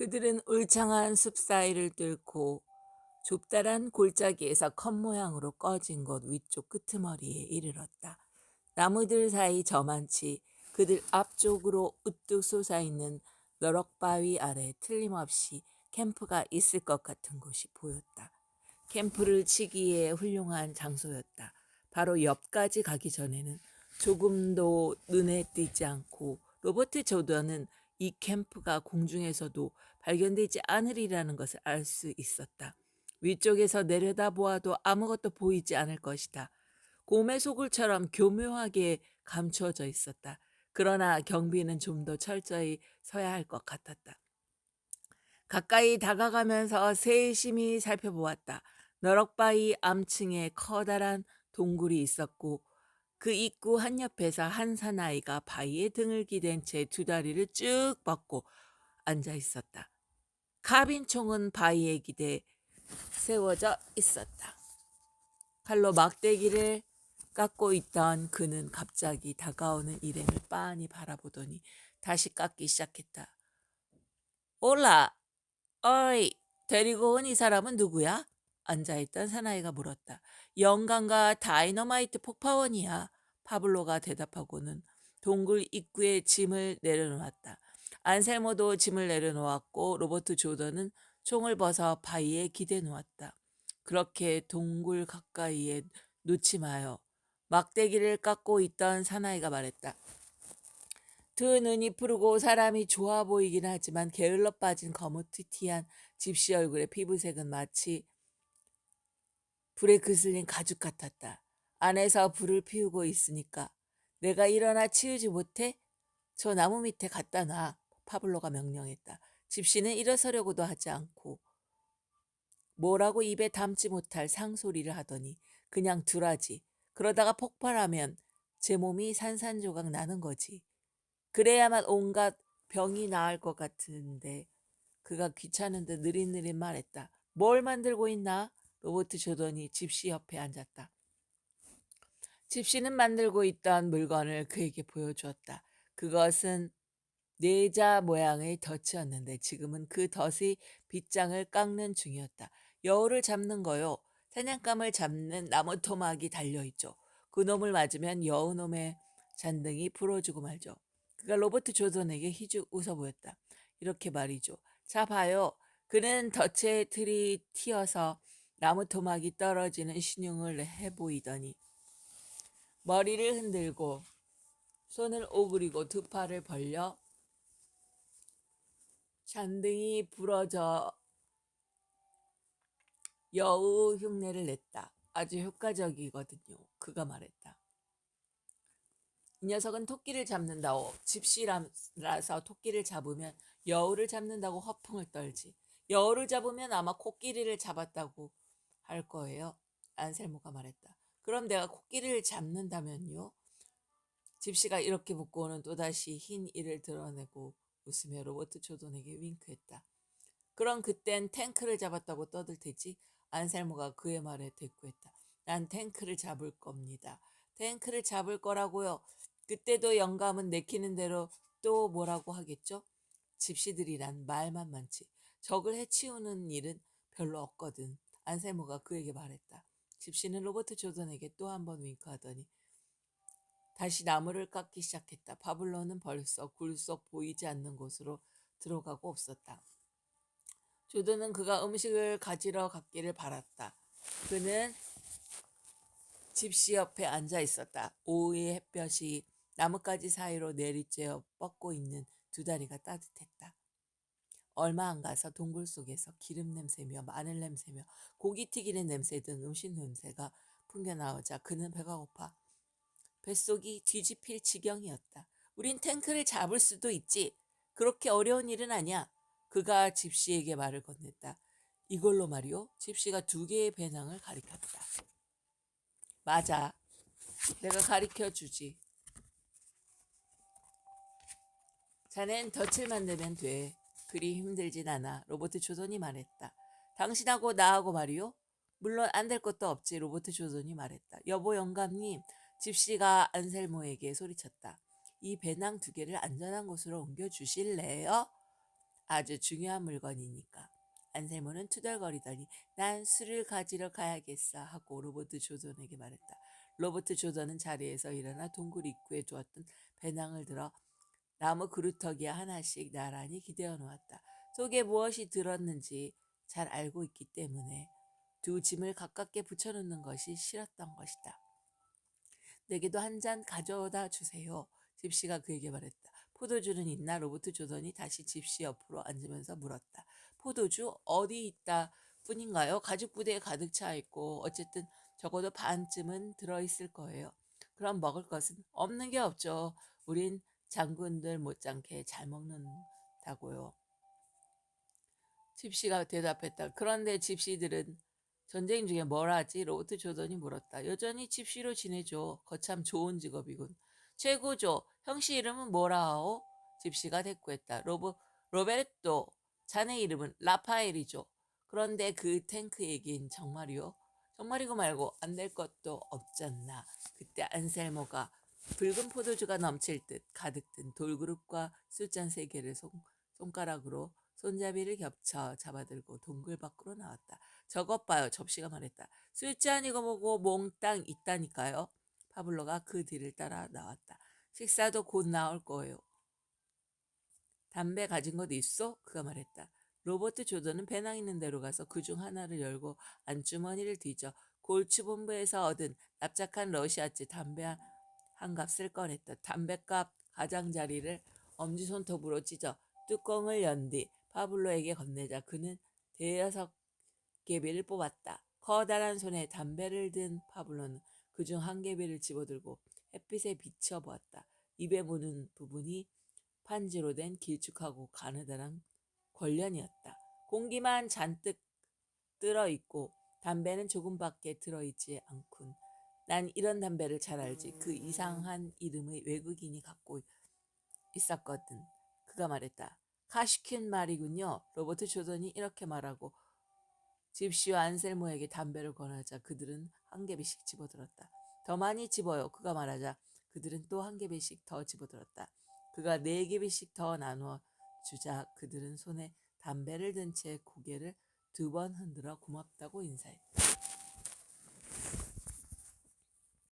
그들은 울창한 숲 사이를 뚫고 좁다란 골짜기에서 컵 모양으로 꺼진 곳 위쪽 끄트머리에 이르렀다. 나무들 사이 저만치 그들 앞쪽으로 우뚝 솟아있는 너럭바위 아래 틀림없이 캠프가 있을 것 같은 곳이 보였다. 캠프를 치기에 훌륭한 장소였다. 바로 옆까지 가기 전에는 조금도 눈에 띄지 않고 로버트 조던은 이 캠프가 공중에서도 발견되지 않으리라는 것을 알 수 있었다. 위쪽에서 내려다보아도 아무것도 보이지 않을 것이다. 곰의 소굴처럼 교묘하게 감추어져 있었다. 그러나 경비는 좀 더 철저히 서야 할 것 같았다. 가까이 다가가면서 세심히 살펴보았다. 너럭바위 암층에 커다란 동굴이 있었고 그 입구 한옆에서 한 사나이가 바위에 등을 기댄 채 두 다리를 쭉 뻗고 앉아 있었다. 카빈총은 바위에 기대 세워져 있었다. 칼로 막대기를 깎고 있던 그는 갑자기 다가오는 일행을 빤히 바라보더니 다시 깎기 시작했다. 올라, 어이, 데리고 온 이 사람은 누구야? 앉아있던 사나이가 물었다. 영광과 다이너마이트 폭파원이야. 파블로가 대답하고는 동굴 입구에 짐을 내려놓았다. 안셀모도 짐을 내려놓았고 로버트 조던은 총을 벗어 바위에 기대 놓았다. 그렇게 동굴 가까이에 놓지 마요. 막대기를 깎고 있던 사나이가 말했다. 두 눈이 푸르고 사람이 좋아 보이긴 하지만 게을러 빠진 거무튀튀한 집시 얼굴의 피부색은 마치 불에 그슬린 가죽 같았다. 안에서 불을 피우고 있으니까 내가 일어나 치우지 못해? 저 나무 밑에 갖다 놔. 파블로가 명령했다. 집시는 일어서려고도 하지 않고 뭐라고 입에 담지 못할 상소리를 하더니 그냥 두라지. 그러다가 폭발하면 제 몸이 산산조각 나는 거지. 그래야만 온갖 병이 나을 것 같은데 그가 귀찮은 듯 느릿느릿 말했다. 뭘 만들고 있나? 로버트 조던이 집시 옆에 앉았다. 집시는 만들고 있던 물건을 그에게 보여주었다. 그것은 뇌자 모양의 덫이었는데 지금은 그 덫의 빗장을 깎는 중이었다. 여우를 잡는 거요. 사냥감을 잡는 나무 토막이 달려있죠. 그 놈을 맞으면 여우놈의 잔등이 부러지고 말죠. 그가 로버트 조던에게 희죽 웃어 보였다. 이렇게 말이죠. 자 봐요. 그는 덫의 틀이 튀어서 나무 토막이 떨어지는 신용을 해보이더니 머리를 흔들고 손을 오그리고 두 팔을 벌려 잔등이 부러져 여우 흉내를 냈다. 아주 효과적이거든요. 그가 말했다. 이 녀석은 토끼를 잡는다고 집시라서 토끼를 잡으면 여우를 잡는다고 허풍을 떨지. 여우를 잡으면 아마 코끼리를 잡았다고 할 거예요. 안셀모가 말했다. 그럼 내가 코끼리를 잡는다면요? 집시가 이렇게 묻고는 또다시 흰 이를 드러내고 웃으며 로버트 조던에게 윙크했다. 그럼 그땐 탱크를 잡았다고 떠들 테지? 안셀모가 그의 말에 대꾸했다. 난 탱크를 잡을 겁니다. 탱크를 잡을 거라고요. 그때도 영감은 내키는 대로 또 뭐라고 하겠죠? 집시들이란 말만 많지. 적을 해치우는 일은 별로 없거든. 안셀모가 그에게 말했다. 집시는 로버트 조던에게 또 한 번 윙크하더니 다시 나무를 깎기 시작했다. 파블로는 벌써 굴속 보이지 않는 곳으로 들어가고 없었다. 조던은 그가 음식을 가지러 갔기를 바랐다. 그는 집시 옆에 앉아 있었다. 오후의 햇볕이 나뭇가지 사이로 내리쬐어 뻗고 있는 두 다리가 따뜻했다. 얼마 안 가서 동굴 속에서 기름 냄새며 마늘 냄새며 고기 튀기는 냄새 등 음식 냄새가 풍겨나오자 그는 배가 고파 뱃속이 뒤집힐 지경이었다. 우린 탱크를 잡을 수도 있지. 그렇게 어려운 일은 아니야. 그가 집시에게 말을 건넸다. 이걸로 말이오. 집시가 두 개의 배낭을 가리켰다. 맞아. 내가 가리켜 주지. 자넨 덫을 만들면 돼. 그리 힘들진 않아. 로버트 조던이 말했다. 당신하고 나하고 말이오. 물론 안 될 것도 없지. 로버트 조던이 말했다. 여보 영감님. 집시가 안셀모에게 소리쳤다. 이 배낭 두 개를 안전한 곳으로 옮겨주실래요? 아주 중요한 물건이니까. 안셀모는 투덜거리더니 난 술을 가지러 가야겠어 하고 로버트 조던에게 말했다. 로버트 조던은 자리에서 일어나 동굴 입구에 두었던 배낭을 들어 나무 그루터기에 하나씩 나란히 기대어 놓았다. 속에 무엇이 들었는지 잘 알고 있기 때문에 두 짐을 가깝게 붙여놓는 것이 싫었던 것이다. 내게도 한 잔 가져다 주세요. 집시가 그에게 말했다. 포도주는 있나? 로버트 조던이 다시 집시 옆으로 앉으면서 물었다. 포도주 어디 있다 뿐인가요? 가죽 부대에 가득 차 있고 어쨌든 적어도 반쯤은 들어있을 거예요. 그럼 먹을 것은 없는 게 없죠. 우린 장군들 못지않게 잘 먹는다고요. 집시가 대답했다. 그런데 집시들은 전쟁 중에 뭘 하지? 로버트 조던이 물었다. 여전히 집시로 지내죠. 거참 좋은 직업이군. 최고죠. 형씨 이름은 뭐라 하오? 집시가 대꾸했다. 로베르토. 자네 이름은 라파엘이죠. 그런데 그 탱크 얘긴 정말이요? 정말이고 말고 안 될 것도 없잖나. 그때 안셀모가 붉은 포도주가 넘칠 듯 가득 든 돌그릇과 술잔 3개를 손가락으로 손잡이를 겹쳐 잡아들고 동굴 밖으로 나왔다. 저것 봐요. 접시가 말했다. 술잔이고 뭐고 몽땅 있다니까요. 파블로가 그 뒤를 따라 나왔다. 식사도 곧 나올 거예요. 담배 가진 것 있어? 그가 말했다. 로버트 조던은 배낭 있는 데로 가서 그중 하나를 열고 안주머니를 뒤져 골치본부에서 얻은 납작한 러시아제 담배 한 값을 꺼냈다. 담배값 가장자리를 엄지손톱으로 찢어 뚜껑을 연 뒤 파블로에게 건네자 그는 대여섯 개비를 뽑았다. 커다란 손에 담배를 든 파블로는 그중 한 개비를 집어들고 햇빛에 비춰보았다. 입에 무는 부분이 판지로 된 길쭉하고 가느다란 권련이었다. 공기만 잔뜩 들어있고 담배는 조금밖에 들어있지 않군. 난 이런 담배를 잘 알지. 그 이상한 이름의 외국인이 갖고 있었거든. 그가 말했다. 카시킨 말이군요. 로버트 조던이 이렇게 말하고 집시와 안셀모에게 담배를 권하자 그들은 한 개비씩 집어들었다. 더 많이 집어요. 그가 말하자 그들은 또 한 개비씩 더 집어들었다. 그가 4개비씩 더 나누어 주자 그들은 손에 담배를 든 채 고개를 2번 흔들어 고맙다고 인사했다.